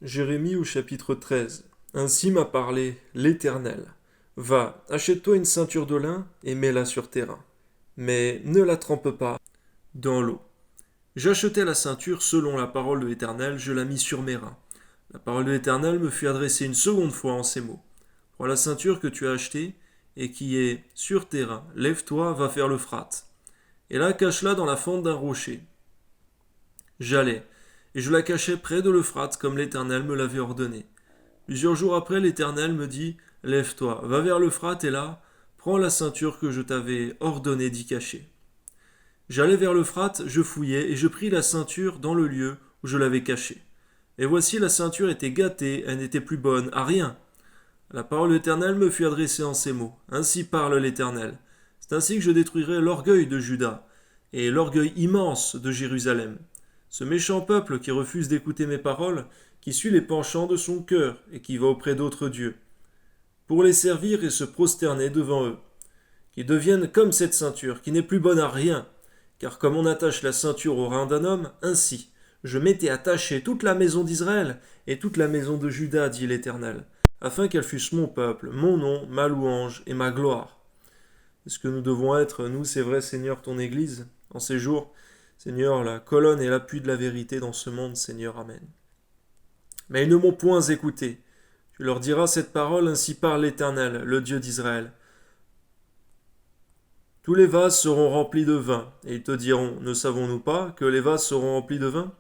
Jérémie au chapitre 13. Ainsi m'a parlé l'Éternel. Va, achète-toi une ceinture de lin et mets-la sur tes reins. Mais ne la trempe pas dans l'eau. J'achetai la ceinture selon la parole de l'Éternel, je la mis sur mes reins. La parole de l'Éternel me fut adressée une seconde fois en ces mots. Prends la ceinture que tu as achetée et qui est sur tes reins. Lève-toi, va faire l'Euphrate. Et là, cache-la dans la fente d'un rocher. J'allais, et je la cachai près de l'Euphrate comme l'Éternel me l'avait ordonné. Plusieurs jours après, l'Éternel me dit, lève-toi, va vers l'Euphrate et là, prends la ceinture que je t'avais ordonné d'y cacher. J'allai vers l'Euphrate, je fouillai, et je pris la ceinture dans le lieu où je l'avais cachée. Et voici, la ceinture était gâtée, elle n'était plus bonne, à rien. La parole de l'Éternel me fut adressée en ces mots. Ainsi parle l'Éternel. C'est ainsi que je détruirai l'orgueil de Juda, et l'orgueil immense de Jérusalem. Ce méchant peuple qui refuse d'écouter mes paroles, qui suit les penchants de son cœur, et qui va auprès d'autres dieux, pour les servir et se prosterner devant eux, qui deviennent comme cette ceinture, qui n'est plus bonne à rien, car comme on attache la ceinture au rein d'un homme, ainsi je m'étais attaché toute la maison d'Israël et toute la maison de Juda, dit l'Éternel, afin qu'elle fût mon peuple, mon nom, ma louange et ma gloire. Est-ce que nous devons être, nous, c'est vrai, Seigneur, ton Église, en ces jours, Seigneur, la colonne et l'appui de la vérité dans ce monde, Seigneur, Amen. Mais ils ne m'ont point écouté. Tu leur diras cette parole, ainsi parle l'Éternel, le Dieu d'Israël. Tous les vases seront remplis de vin, et ils te diront, ne savons-nous pas que les vases seront remplis de vin?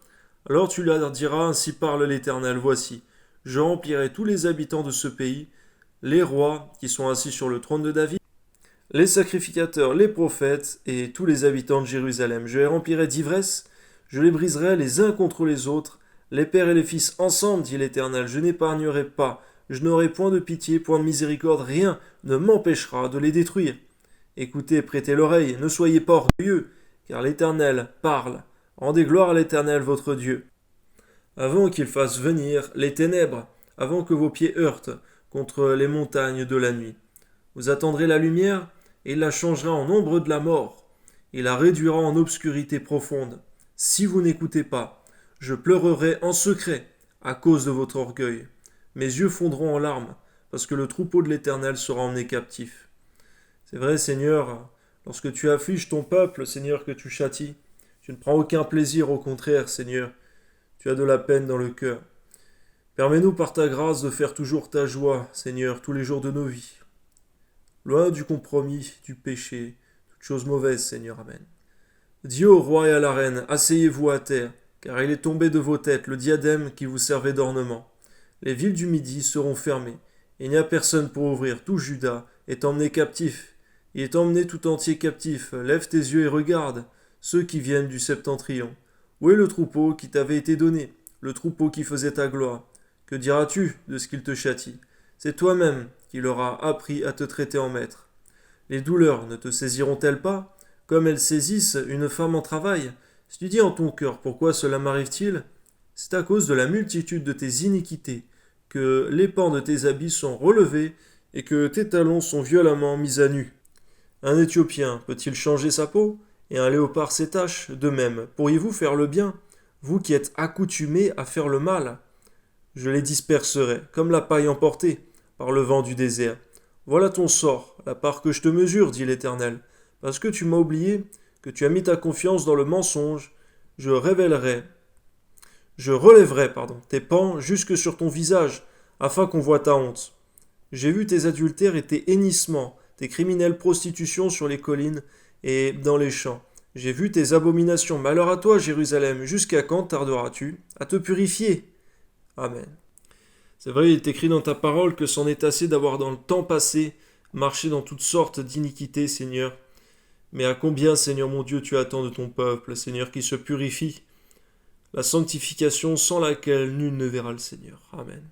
Alors tu leur diras, ainsi parle l'Éternel, voici, je remplirai tous les habitants de ce pays, les rois qui sont assis sur le trône de David, les sacrificateurs, les prophètes et tous les habitants de Jérusalem. Je les remplirai d'ivresse, je les briserai les uns contre les autres, les pères et les fils ensemble, dit l'Éternel, je n'épargnerai pas, je n'aurai point de pitié, point de miséricorde, rien ne m'empêchera de les détruire. Écoutez, prêtez l'oreille, ne soyez pas orgueilleux, car l'Éternel parle. Rendez gloire à l'Éternel votre Dieu. Avant qu'il fasse venir les ténèbres, avant que vos pieds heurtent contre les montagnes de la nuit. Vous attendrez la lumière, et il la changera en ombre de la mort. Il la réduira en obscurité profonde. Si vous n'écoutez pas, je pleurerai en secret à cause de votre orgueil. Mes yeux fondront en larmes, parce que le troupeau de l'Éternel sera emmené captif. C'est vrai, Seigneur, lorsque tu affliges ton peuple, Seigneur, que tu châties, tu ne prends aucun plaisir, au contraire, Seigneur, tu as de la peine dans le cœur. Permets-nous par ta grâce de faire toujours ta joie, Seigneur, tous les jours de nos vies. Loin du compromis, du péché, toute chose mauvaise, Seigneur, Amen. Dis au roi et à la reine, asseyez-vous à terre, car il est tombé de vos têtes le diadème qui vous servait d'ornement. Les villes du Midi seront fermées, et il n'y a personne pour ouvrir. Tout Juda est emmené captif. Il est emmené tout entier captif. Lève tes yeux et regarde ceux qui viennent du septentrion. Où est le troupeau qui t'avait été donné, le troupeau qui faisait ta gloire? Que diras-tu de ce qu'il te châtie? C'est toi-même qui leur as appris à te traiter en maître. Les douleurs ne te saisiront-elles pas, comme elles saisissent une femme en travail? Si tu dis en ton cœur, pourquoi cela m'arrive-t-il? C'est à cause de la multitude de tes iniquités que les pans de tes habits sont relevés et que tes talons sont violemment mis à nu. Un Éthiopien peut-il changer sa peau, et un léopard ses taches? De même, pourriez-vous faire le bien, vous qui êtes accoutumés à faire le mal? Je les disperserai, comme la paille emportée par le vent du désert. Voilà ton sort, la part que je te mesure, dit l'Éternel. Parce que tu m'as oublié, que tu as mis ta confiance dans le mensonge, je relèverai tes pans jusque sur ton visage, afin qu'on voie ta honte. J'ai vu tes adultères et tes hennissements, tes criminelles prostitutions sur les collines et dans les champs. J'ai vu tes abominations. Malheur à toi, Jérusalem, jusqu'à quand tarderas-tu à te purifier? Amen. C'est vrai, il est écrit dans ta parole que c'en est assez d'avoir dans le temps passé marché dans toutes sortes d'iniquités, Seigneur. Mais à combien, Seigneur mon Dieu, tu attends de ton peuple, Seigneur, qui se purifie, la sanctification sans laquelle nul ne verra le Seigneur. Amen.